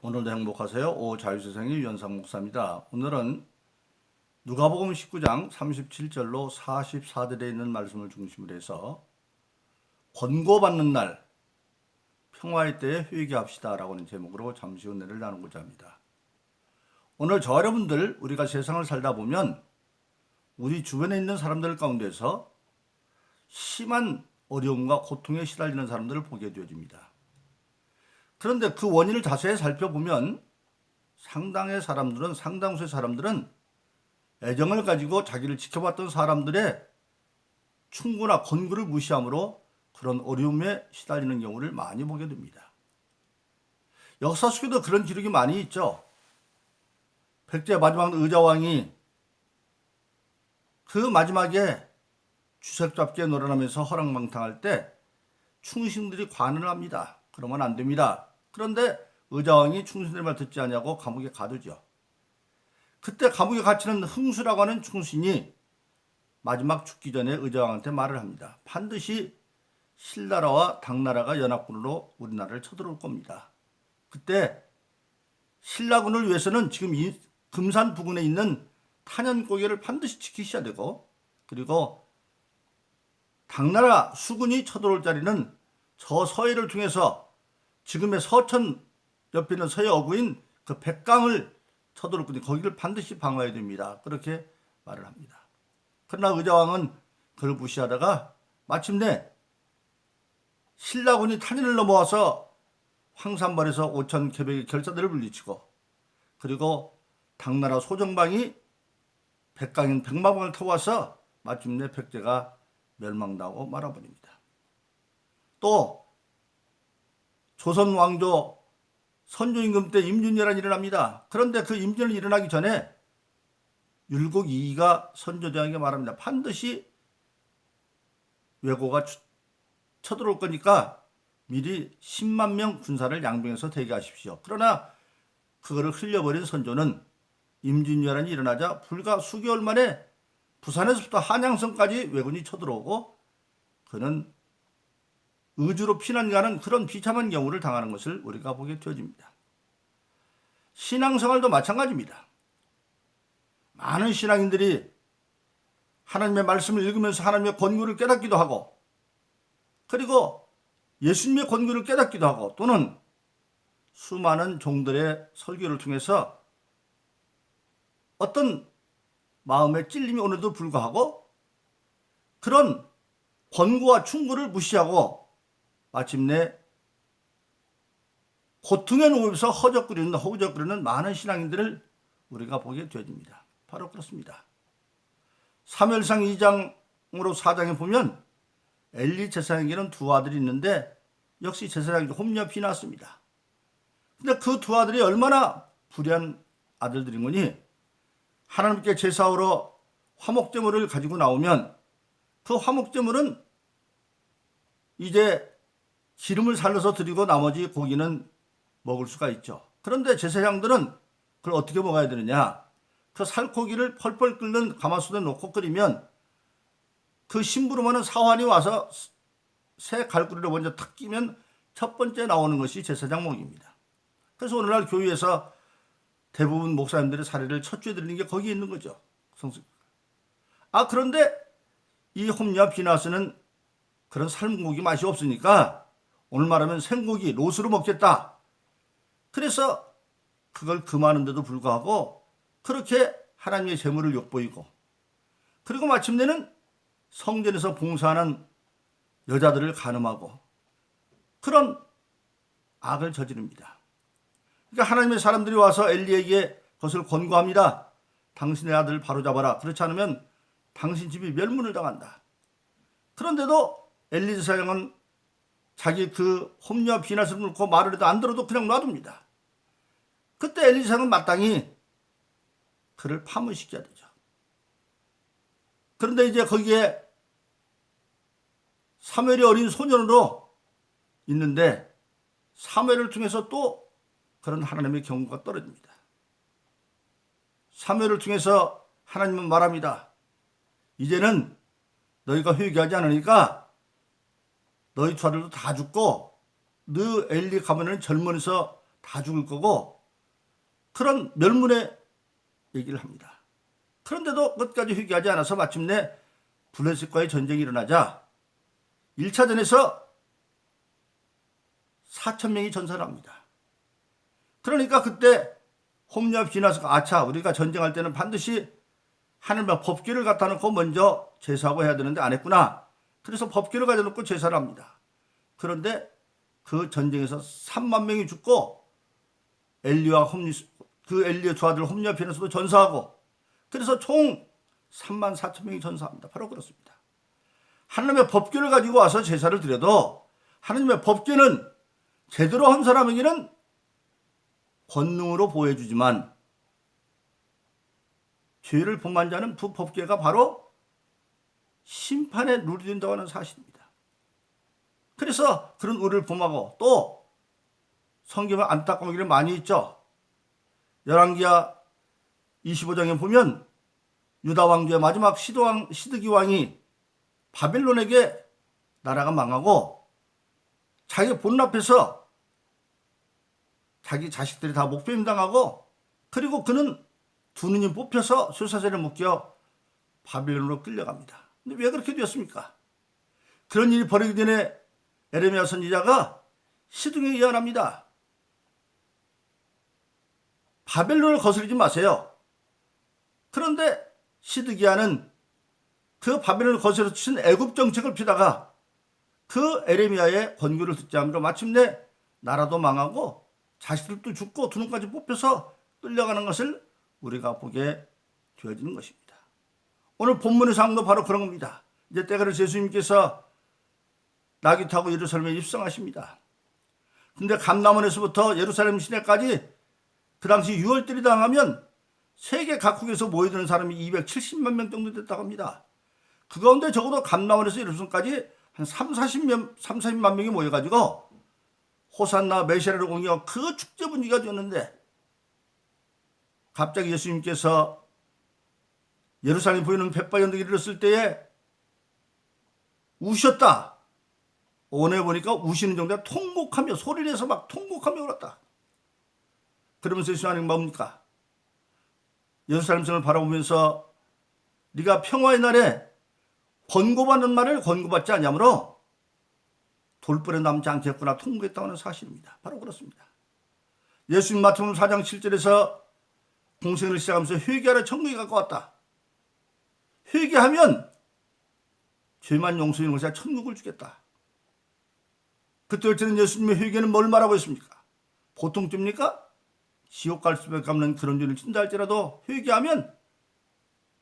오늘도 행복하세요. 오자유세상의 유현상 목사입니다. 오늘은 누가복음 19장 37절로 44절에 있는 말씀을 중심으로 해서 권고받는 날 평화의 때에 회개합시다 라고 하는 제목으로 잠시 은혜를 나누고자 합니다. 오늘 저 여러분들 우리가 세상을 살다 보면 우리 주변에 있는 사람들 가운데서 심한 어려움과 고통에 시달리는 사람들을 보게 되어집니다. 그런데 그 원인을 자세히 살펴보면 상당수의 사람들은 애정을 가지고 자기를 지켜봤던 사람들의 충고나 권고를 무시함으로 그런 어려움에 시달리는 경우를 많이 보게 됩니다. 역사 속에도 그런 기록이 많이 있죠. 백제 마지막 의자왕이 그 마지막에 주색 잡기에 놀아나면서 허랑방탕할 때 충신들이 관을 합니다. 그러면 안 됩니다. 그런데 의자왕이 충신의 말 듣지 않냐고 감옥에 가두죠. 그때 감옥에 갇히는 흥수라고 하는 충신이 마지막 죽기 전에 의자왕한테 말을 합니다. 반드시 신나라와 당나라가 연합군으로 우리나라를 쳐들어올 겁니다. 그때 신라군을 위해서는 지금 이 금산 부근에 있는 탄현고개를 반드시 지키셔야 되고, 그리고 당나라 수군이 쳐들어올 자리는 저 서해를 통해서 지금의 서천 옆에 있는 서해 어구인 그 백강을 쳐들어올 건데 거기를 반드시 방어해야 됩니다. 그렇게 말을 합니다. 그러나 의자왕은 그를 무시하다가 마침내 신라군이 탄현을 넘어와서 황산벌에서 5,000개백의 결사들을 물리치고, 그리고 당나라 소정방이 백강인 백마봉을 타고 와서 마침내 백제가 멸망당하고 말아버립니다. 또 조선 왕조 선조임금 때 임진왜란이 일어납니다. 그런데 그 임진왜란이 일어나기 전에 율곡 이이가 선조장에게 말합니다. 반드시 왜고가 쳐들어올 거니까 미리 10만 명 군사를 양병해서 대기하십시오. 그러나 그거를 흘려버린 선조는 임진왜란이 일어나자 불과 수개월 만에 부산에서부터 한양성까지 왜군이 쳐들어오고 그는 의주로 피난 가는 그런 비참한 경우를 당하는 것을 우리가 보게 되어집니다. 신앙생활도 마찬가지입니다. 많은 신앙인들이 하나님의 말씀을 읽으면서 하나님의 권고를 깨닫기도 하고, 그리고 예수님의 권고를 깨닫기도 하고, 또는 수많은 종들의 설교를 통해서 어떤 마음의 찔림이 오는데도 불구하고 그런 권고와 충고를 무시하고 마침내 고통의 농업에서 허우적거리는 많은 신앙인들을 우리가 보게 되어집니다. 바로 그렇습니다. 사무엘상 2장으로 4장에 보면 엘리 제사장에게는 두 아들이 있는데 역시 제사장이 홈리와 비나스입니다. 근데 그 두 아들이 얼마나 불의한 아들들인 거니, 하나님께 제사하러 화목제물을 가지고 나오면 그 화목제물은 이제 기름을 살려서 드리고 나머지 고기는 먹을 수가 있죠. 그런데 제사장들은 그걸 어떻게 먹어야 되느냐, 그 살코기를 펄펄 끓는 가마솥에 넣고 끓이면 그 심부름하는 사환이 와서 새 갈고리를 먼저 탁 끼면 첫 번째 나오는 것이 제사장 먹입니다. 그래서 오늘날 교회에서 대부분 목사님들의 사례를 첫 주에 드리는 게 거기에 있는 거죠. 그런데 이 홈리와 비나스는 그런 삶은 고기 맛이 없으니까 오늘 말하면 생고기 로스로 먹겠다. 그래서 그걸 금하는데도 불구하고 그렇게 하나님의 재물을 욕보이고, 그리고 마침내는 성전에서 봉사하는 여자들을 간음하고 그런 악을 저지릅니다. 그러니까 하나님의 사람들이 와서 엘리에게 그것을 권고합니다. 당신의 아들을 바로잡아라. 그렇지 않으면 당신 집이 멸문을 당한다. 그런데도 엘리 제사장은 자기 그 홈리와 비나스를 놓고 말을 해도 안 들어도 그냥 놔둡니다. 그때 엘리 제사장은 마땅히 그를 파문시켜야 되죠. 그런데 이제 거기에 사무엘이 어린 소년으로 있는데 사무엘을 통해서 또 그런 하나님의 경고가 떨어집니다. 사무엘을 통해서 하나님은 말합니다. 이제는 너희가 회개하지 않으니까 너희 두 아들도 다 죽고 너 엘리 가문에는 젊은이서 다 죽을 거고 그런 멸문의 얘기를 합니다. 그런데도 끝까지 회개하지 않아서 마침내 블레셋과의 전쟁이 일어나자 1차전에서 4,000명이 전사를 합니다. 그러니까 그때 홈리와 비나스가 아차, 우리가 전쟁할 때는 반드시 하늘과 법궤를 갖다 놓고 먼저 제사하고 해야 되는데 안 했구나. 그래서 법궤를 가져 놓고 제사를 합니다. 그런데 그 전쟁에서 3만 명이 죽고 엘리의 두 아들 홈리와 비나스도 전사하고, 그래서 총 3만 4천 명이 전사합니다. 바로 그렇습니다. 하나님의 법궤를 가지고 와서 제사를 드려도 하나님의 법궤는 제대로 한 사람에게는 권능으로 보여주지만 죄를 범한 자는 그 법궤가 바로 심판의 룰이 된다고 하는 사실입니다. 그래서 그런 우리를 범하고, 또 성경에 안타까운 일이 많이 있죠. 열왕기하 25장에 보면 유다 왕조의 마지막 시드기 왕이 바벨론에게 나라가 망하고 자기 본 앞에서 자기 자식들이 다 목배임 당하고, 그리고 그는 두 눈이 뽑혀서 쇠사슬에 묶여 바벨론으로 끌려갑니다. 근데 왜 그렇게 되었습니까? 그런 일이 벌어지기 전에 에레미야 선지자가 시둥에 예언합니다. 바벨론을 거스르지 마세요. 그런데 시드기야는 그 바벨론을 거스려 치신 애굽 정책을 피다가 그 에레미야의 권고를 듣지 않으므로 마침내 나라도 망하고 자식들도 죽고 두 눈까지 뽑혀서 끌려가는 것을 우리가 보게 되어지는 것입니다. 오늘 본문의 상도 바로 그런 겁니다. 이제 때가 돼서 예수님께서 낙이 타고 예루살렘에 입성하십니다. 근데 감람원에서부터 예루살렘 시내까지 그 당시 6월절이 당하면 세계 각국에서 모여드는 사람이 270만 명 정도 됐다고 합니다. 그 가운데 적어도 감람원에서 예루살렘까지 한 40만 명이 모여가지고 호산나 메시아를 공유하고 그 축제 분위기가 되었는데, 갑자기 예수님께서 예루살렘 보이는 벳바기 언덕에 이르렀을 때에 우셨다. 오늘 보니까 우시는 정도가 통곡하며, 소리를 내서 막 통곡하며 울었다. 그러면서 예수님이 뭡니까? 예루살렘 성을 바라보면서 네가 평화의 날에 권고받는 말을 권고받지 않으므로 돌불에 남지 않겠구나 통곡했다고 하는 사실입니다. 바로 그렇습니다. 예수님 마태복음 4장 7절에서 공생을 시작하면서 회개하라 천국이 가까웠다. 회개하면 죄만 용서하는 것이 아니라 천국을 주겠다. 그때부터는 예수님의 회개는 뭘 말하고 있습니까? 보통 죄입니까? 지옥 갈 수밖에 없는 그런 죄를 진다 할지라도 회개하면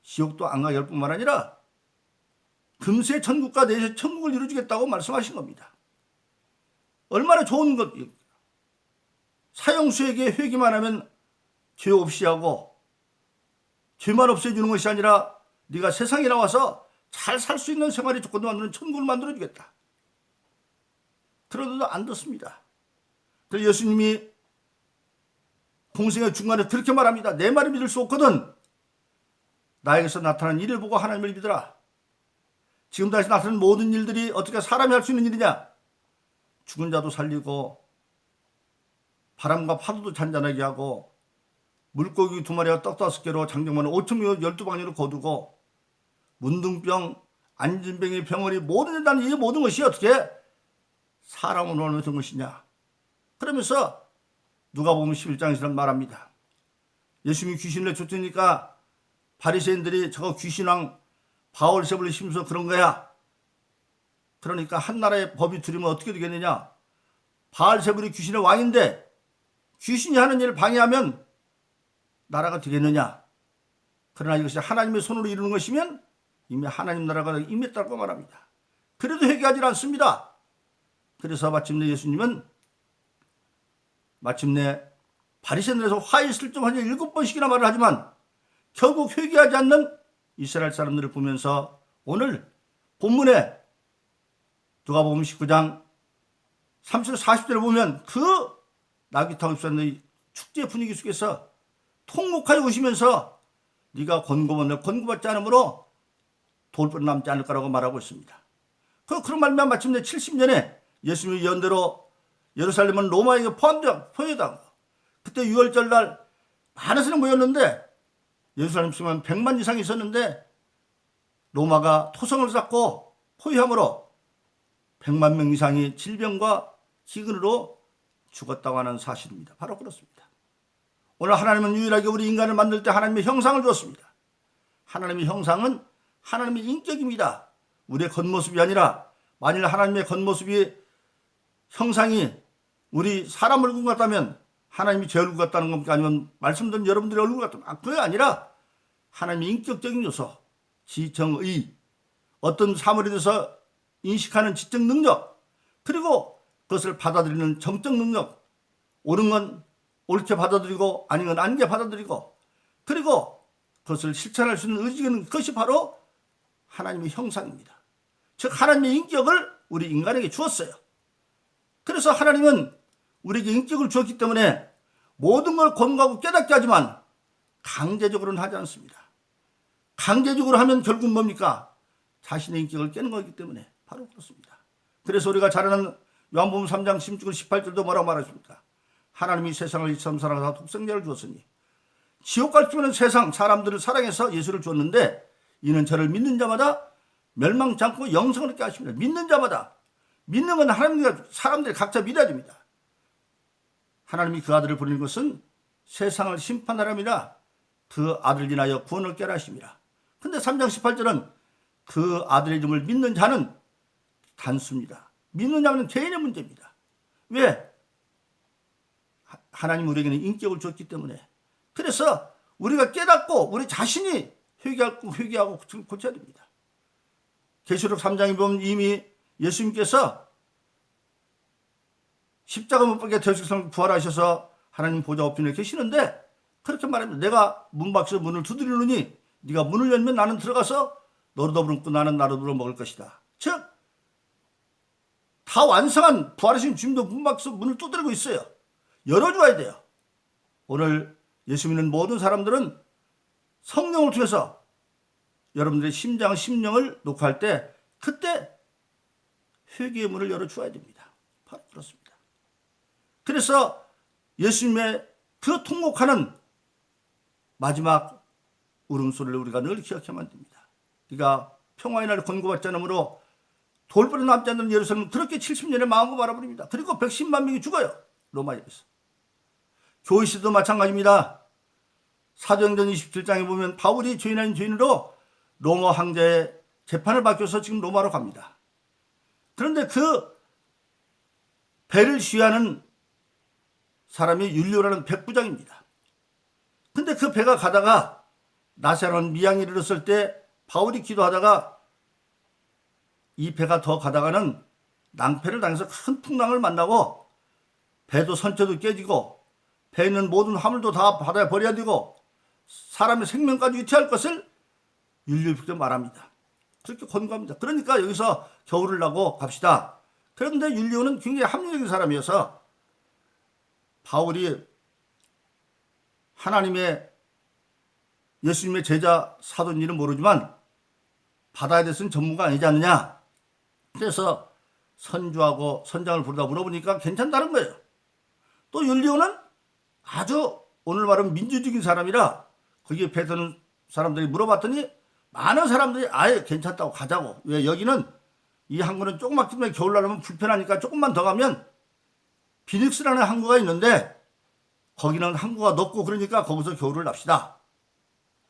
지옥도 안 가게 할 뿐만 아니라 금세 천국과 내세 천국을 이루어주겠다고 말씀하신 겁니다. 얼마나 좋은 것. 사형수에게 회개만 하면 죄 없이 하고 죄만 없애주는 것이 아니라 네가 세상에 나와서 잘 살 수 있는 생활의 조건을 만드는 천국을 만들어주겠다. 그러더도 안 듣습니다. 그래서 예수님이 공생의 중간에 그렇게 말합니다. 내 말을 믿을 수 없거든 나에게서 나타난 일을 보고 하나님을 믿으라. 지금 다시 나타난 모든 일들이 어떻게 사람이 할 수 있는 일이냐? 죽은 자도 살리고 바람과 파도도 잔잔하게 하고 물고기 2마리와 떡 5개로 장정만을 5,000명을 12방울로 거두고 문둥병, 안진병의 병원이 모든 난 이 모든 것이 어떻게 사람을 원하는 된 것이냐? 그러면서 누가복음 11장에서 말합니다. 예수님이 귀신을 내쫓으니까 바리새인들이 저거 귀신왕 바울세불을 심어서 그런 거야. 그러니까 한 나라의 법이 들이면 어떻게 되겠느냐? 바알세불이 귀신의 왕인데 귀신이 하는 일을 방해하면 나라가 되겠느냐? 그러나 이것이 하나님의 손으로 이루는 것이면 이미 하나님 나라가 임했다고 말합니다. 그래도 회개하지 않습니다. 그래서 마침내 예수님은 바리새인들에서 화했을 좀 한 7번씩이나 말을 하지만 결국 회개하지 않는 이스라엘 사람들을 보면서 오늘 본문에 누가복음 19장 30절 40절을 보면 그 낙이 타고 입수하는 축제 분위기 속에서 통곡하여 오시면서 네가 권고받지 않으므로 돌불 남지 않을 거라고 말하고 있습니다. 그런 말면 마침내 70년에 예수님의 예언대로 예루살렘은 로마에게 포위당하고 그때 6월절 날 많은 사람이 모였는데 예루살렘 시만 100만 이상이 있었는데 로마가 토성을 쌓고 포위함으로 100만 명 이상이 질병과 기근으로 죽었다고 하는 사실입니다. 바로 그렇습니다. 오늘 하나님은 유일하게 우리 인간을 만들 때 하나님의 형상을 주었습니다. 하나님의 형상은 하나님의 인격입니다. 우리의 겉모습이 아니라 만일 하나님의 겉모습이 형상이 우리 사람 얼굴 같다면 하나님이 제 얼굴 같다는 겁니까? 아니면 말씀드린 여러분들의 얼굴 같다면 그게 아니라 하나님의 인격적인 요소, 지정의, 어떤 사물에 대해서 인식하는 지적 능력, 그리고 그것을 받아들이는 정적 능력, 옳은 건 옳게 받아들이고 아닌 건 아니게 받아들이고, 그리고 그것을 실천할 수 있는 의지가 있는 것이 바로 하나님의 형상입니다. 즉 하나님의 인격을 우리 인간에게 주었어요. 그래서 하나님은 우리에게 인격을 주었기 때문에 모든 걸 권고하고 깨닫게 하지만 강제적으로는 하지 않습니다. 강제적으로 하면 결국 뭡니까? 자신의 인격을 깨는 거기 때문에 바로 그렇습니다. 그래서 우리가 잘 아는 요한복음 3장 16절 18절도 뭐라고 말하십니까? 하나님이 세상을 이처럼 사랑하사 독생자를 주었으니 지옥 갈 수는 세상 사람들을 사랑해서 예수를 주었는데 이는 저를 믿는 자마다 멸망치 않고 영생을 얻게 하십니다. 믿는 자마다. 믿는 건 하나님과 사람들이 각자 믿어야 됩니다. 하나님이 그 아들을 보내는 것은 세상을 심판하람이라 그 아들을 인하여 구원을 깨라 하심이라. 근데 3장 18절은 그 아들의 이름을 믿는 자는 단수입니다. 믿는 자는 개인의 문제입니다. 왜? 하나님 우리에게는 인격을 줬기 때문에. 그래서 우리가 깨닫고 우리 자신이 회개하고 고쳐야 됩니다. 계시록 3장에 보면 이미 예수님께서 십자가 못 박혀 되어서 부활하셔서 하나님 보좌 우편에 계시는데 그렇게 말합니다. 내가 문 밖에서 문을 두드리노니 네가 문을 열면 나는 들어가서 너로 더불어 먹고 나는 나로 더불어 먹을 것이다. 즉 다 완성한 부활하신 주님도 문 밖에서 문을 두드리고 있어요. 열어줘야 돼요. 오늘 예수 믿는 모든 사람들은 성령을 통해서 여러분들의 심장, 심령을 녹화할 때 그때 회개의 문을 열어줘야 됩니다. 바로 그렇습니다. 그래서 예수님의 그 통곡하는 마지막 울음소리를 우리가 늘 기억해야만 됩니다. 그러니까 평화의 날을 권고받지 않으므로 돌보려 남지 않는 예루살렘은 그렇게 70년의 마음을 말아버립니다. 그리고 110만 명이 죽어요. 로마에서. 교회 시대도 마찬가지입니다. 사도행전 27장에 보면 바울이 죄인 아닌 죄인으로 로마 황제의 재판을 받고서 지금 로마로 갑니다. 그런데 그 배를 시위하는 사람이 율리오라는 백부장입니다. 근데 그 배가 가다가 나사로는 미양에 이르렀을 때 바울이 기도하다가 이 배가 더 가다가는 낭패를 당해서 큰 풍랑을 만나고 배도 선체도 깨지고 배에 있는 모든 화물도 다 바다에 버려야 되고 사람의 생명까지 위태할 것을 율리오에게 말합니다. 그렇게 권고합니다. 그러니까 여기서 겨울을 나고 갑시다. 그런데 율리오는 굉장히 합리적인 사람이어서 바울이 하나님의 예수님의 제자 사도인지는 모르지만 바다에 대해서는 전문가 아니지 않느냐. 그래서 선주하고 선장을 부르다 물어보니까 괜찮다는 거예요. 또 율리오는 아주 오늘 말하면 민주적인 사람이라 거기에 배 타는 사람들이 물어봤더니 많은 사람들이 아예 괜찮다고 가자고. 왜? 여기는 이 항구는 조그맣기 때문에 겨울날 오면 불편하니까 조금만 더 가면 비닉스라는 항구가 있는데 거기는 항구가 넓고 그러니까 거기서 겨울을 납시다.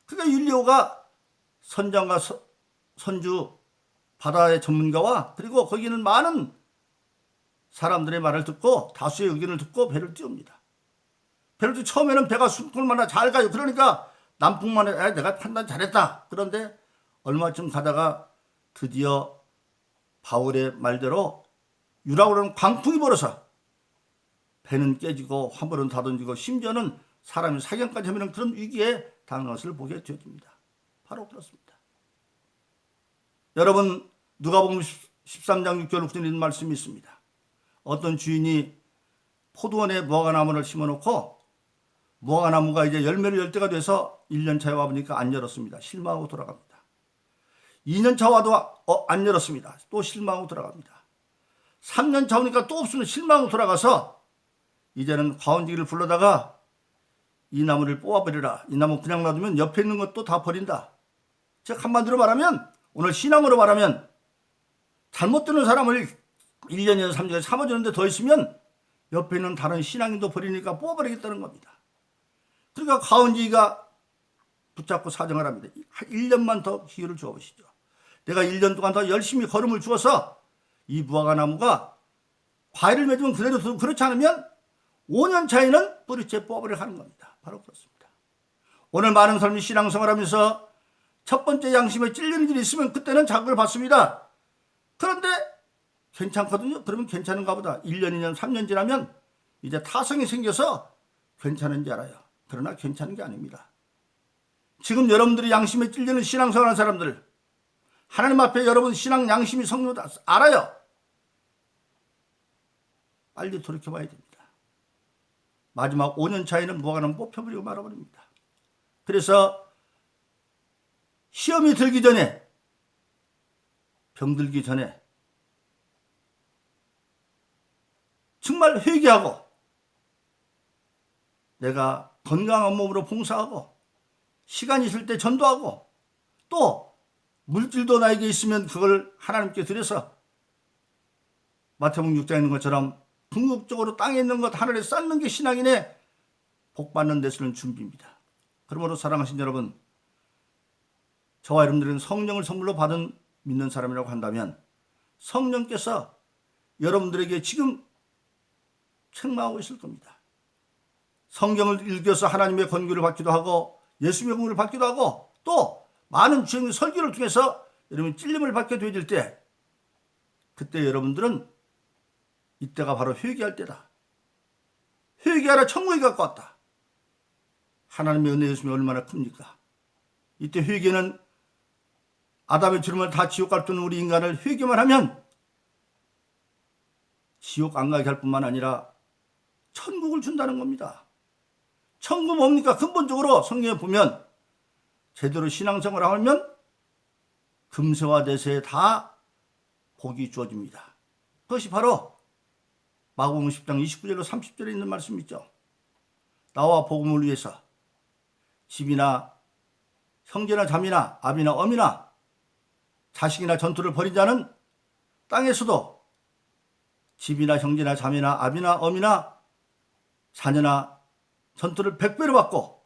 그러니까 율리오가 선장과 선주 바다의 전문가와 그리고 거기는 많은 사람들의 말을 듣고 다수의 의견을 듣고 배를 띄웁니다. 배를 띄우 처음에는 배가 숨통만나 잘 가요. 그러니까 남풍만에 내가 판단 잘했다. 그런데 얼마쯤 가다가 드디어 바울의 말대로 유라고 하는 광풍이 불어서 배는 깨지고 화물은 다 던지고 심지어는 사람이 사경까지 하면 그런 위기에 당한 것을 보게 되어집니다. 바로 그렇습니다. 여러분 누가복음 13장 6절 6절에 있는 말씀이 있습니다. 어떤 주인이 포도원에 무화과나무를 심어놓고 무화과나무가 이제 열매를 열 때가 돼서 1년 차에 와보니까 안 열었습니다. 실망하고 돌아갑니다. 2년 차 와도 안 열었습니다. 또 실망하고 돌아갑니다. 3년 차 오니까 또 없으면 실망하고 돌아가서 이제는 과원지기를 불러다가 이 나무를 뽑아버리라. 이 나무 그냥 놔두면 옆에 있는 것도 다 버린다. 즉 한마디로 말하면, 오늘 신앙으로 말하면, 잘못 드는 사람을 1년이나 3년에 삼아주는데 더 있으면 옆에 있는 다른 신앙인도 버리니까 뽑아버리겠다는 겁니다. 그러니까 가온지가 붙잡고 사정을 합니다. 1년만 더 기회를 주어보시죠. 내가 1년 동안 더 열심히 걸음을 주어서 이 무화과 나무가 과일을 맺으면 그대로 두고, 그렇지 않으면 5년 차에는 뿌리째 뽑아버려 하는 겁니다. 바로 그렇습니다. 오늘 많은 사람이 신앙생활하면서 첫 번째 양심에 찔리는 일이 있으면 그때는 자극을 받습니다. 그런데 괜찮거든요. 그러면 괜찮은가 보다. 1년, 2년, 3년 지나면 이제 타성이 생겨서 괜찮은지 알아요. 그러나 괜찮은 게 아닙니다. 지금 여러분들이 양심에 찔리는 신앙생활하는 사람들, 하나님 앞에 여러분 신앙 양심이 성료다 알아요. 빨리 돌이켜봐야 됩니다. 마지막 5년 차에는 무화과는 뽑혀버리고 말아버립니다. 그래서 시험이 들기 전에, 병들기 전에 정말 회개하고 내가 건강한 몸으로 봉사하고 시간이 있을 때 전도하고 또 물질도 나에게 있으면 그걸 하나님께 드려서 마태복음 6장에 있는 것처럼 궁극적으로 땅에 있는 것 하늘에 쌓는 게 신앙인의 복받는 데 쓰는 준비입니다. 그러므로 사랑하신 여러분, 저와 여러분들은 성령을 선물로 받은 믿는 사람이라고 한다면 성령께서 여러분들에게 지금 책망하고 있을 겁니다. 성경을 읽어서 하나님의 권고를 받기도 하고 예수님의 권고를 받기도 하고 또 많은 주의 설교를 통해서 여러분이 찔림을 받게 되어질 때, 그때 여러분들은 이때가 바로 회개할 때다. 회개하라, 천국에 갖고 왔다. 하나님의 은혜 예수님이 얼마나 큽니까? 이때 회개는 아담의 주름을 다 지옥 갈 뻔한 우리 인간을 회개만 하면 지옥 안 가게 할 뿐만 아니라 천국을 준다는 겁니다. 천국 뭡니까? 근본적으로 성경에 보면 제대로 신앙생활을 하면 금세와 대세에 다 복이 주어집니다. 그것이 바로 마가복음 10장 29절로 30절에 있는 말씀 있죠. 나와 복음을 위해서 집이나 형제나 자매나 아비나 어미나 자식이나 전투를 벌인 자는 땅에서도 집이나 형제나 자매나 아비나 어미나 자녀나 전투를 100배로 받고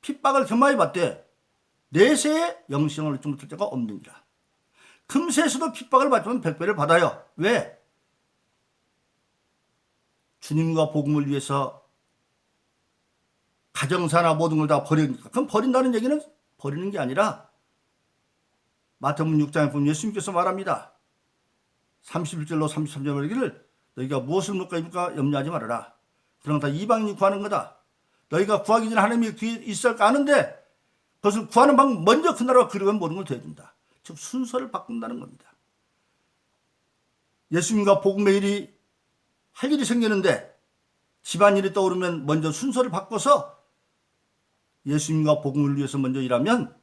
핍박을 겸하여 받되 내세에 영생을 얻지 못할 자가 없느니라. 금세에서도 핍박을 받으면 100배를 받아요. 왜? 주님과 복음을 위해서 가정사나 모든 걸 다 버리니까. 그럼 버린다는 얘기는 버리는 게 아니라 마태복음 6장에 보면 예수님께서 말합니다. 31절로 33절 말하기를 너희가 무엇을 먹을까 입을까 염려하지 말아라. 그런 건 다 이방인이 구하는 거다. 너희가 구하기 전에 하나님이 귀에 있을까 아는데 그것을 구하는 방법 먼저 그 나라가 그리고 모든 걸 더해준다. 즉 순서를 바꾼다는 겁니다. 예수님과 복음의 일이 할 일이 생기는데 집안일이 떠오르면 먼저 순서를 바꿔서 예수님과 복음을 위해서 먼저 일하면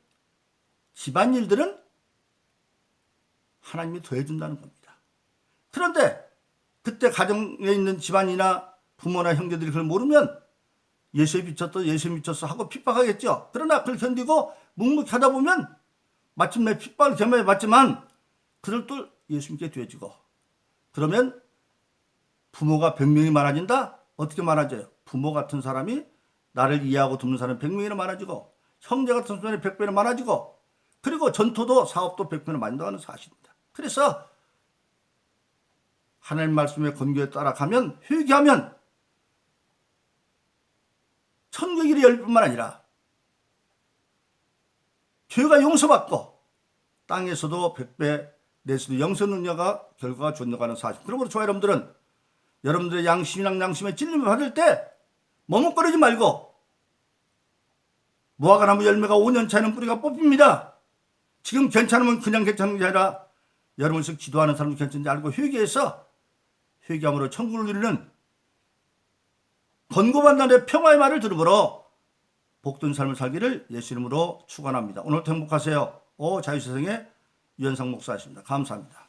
집안일들은 하나님이 더해준다는 겁니다. 그런데 그때 가정에 있는 집안이나 부모나 형제들이 그걸 모르면 예수에 미쳤어 예수에 미쳤어 하고 핍박하겠죠. 그러나 그걸 견디고 묵묵히 하다 보면 마침내 핍박을 겸해 받지만 그들 또 예수님께 되어지고, 그러면 부모가 100명이 많아진다? 어떻게 많아져요? 부모 같은 사람이 나를 이해하고 돕는 사람이 100명이나 많아지고 형제 같은 사람이 100배나 많아지고 그리고 전토도 사업도 100배나 많아진다는 사실입니다. 그래서 하나님 말씀의 권고에 따라가면 회개하면 천국의 길이 열릴 뿐만 아니라 죄가 용서받고 땅에서도 100배 내에서도 영생 능력과 결과가 존재하는 사실. 그러므로 저와 여러분들은 여러분들의 양심이랑 양심의 찔림을 받을 때 머뭇거리지 말고 무화과나무 열매가 5년 차에는 뿌리가 뽑힙니다. 지금 괜찮으면 그냥 괜찮은 게 아니라 여러분께서 기도하는 사람도 괜찮은지 알고 회개해서 회개함으로 천국을 누리는 권고받는 내 평화의 말을 들으므로 복된 삶을 살기를 예수 이름으로 축원합니다. 오늘도 행복하세요. 자유세상의 유현상 목사였습니다. 감사합니다.